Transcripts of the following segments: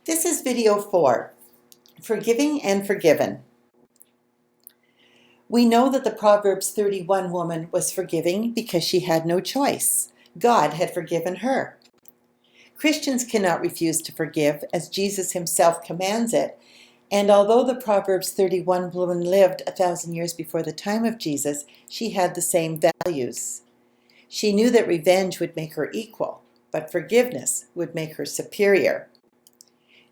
This is video 4, Forgiving and Forgiven. We know that the Proverbs 31 woman was forgiving because she had no choice. God had forgiven her. Christians cannot refuse to forgive, as Jesus himself commands it. And although the Proverbs 31 woman lived 1,000 years before the time of Jesus, she had the same values. She knew that revenge would make her equal, but forgiveness would make her superior.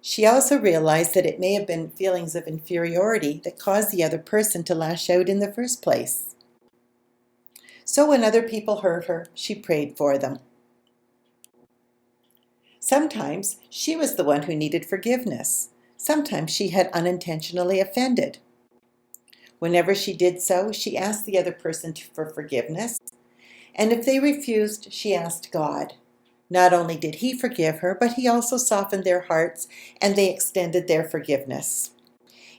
She also realized that it may have been feelings of inferiority that caused the other person to lash out in the first place. So when other people hurt her, she prayed for them. Sometimes she was the one who needed forgiveness. Sometimes she had unintentionally offended. Whenever she did so, she asked the other person for forgiveness, and if they refused, she asked God. Not only did he forgive her, but he also softened their hearts, and they extended their forgiveness.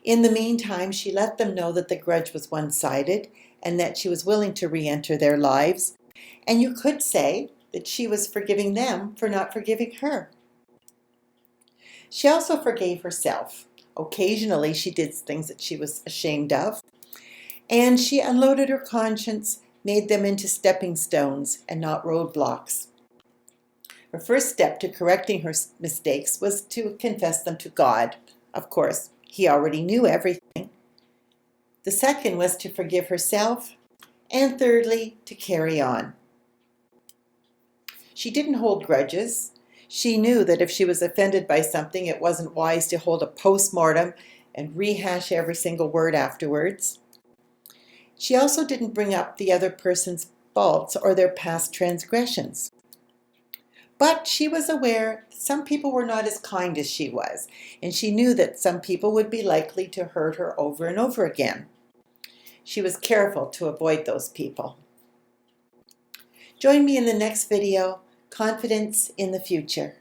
In the meantime, she let them know that the grudge was one-sided and that she was willing to re-enter their lives. And you could say that she was forgiving them for not forgiving her. She also forgave herself. Occasionally, she did things that she was ashamed of, and she unloaded her conscience, made them into stepping stones and not roadblocks. Her first step to correcting her mistakes was to confess them to God. Of course, he already knew everything. The second was to forgive herself, and thirdly, to carry on. She didn't hold grudges. She knew that if she was offended by something, it wasn't wise to hold a post-mortem and rehash every single word afterwards. She also didn't bring up the other person's faults or their past transgressions. But she was aware that some people were not as kind as she was, and she knew that some people would be likely to hurt her over and over again. She was careful to avoid those people. Join me in the next video, Confidence in the Future.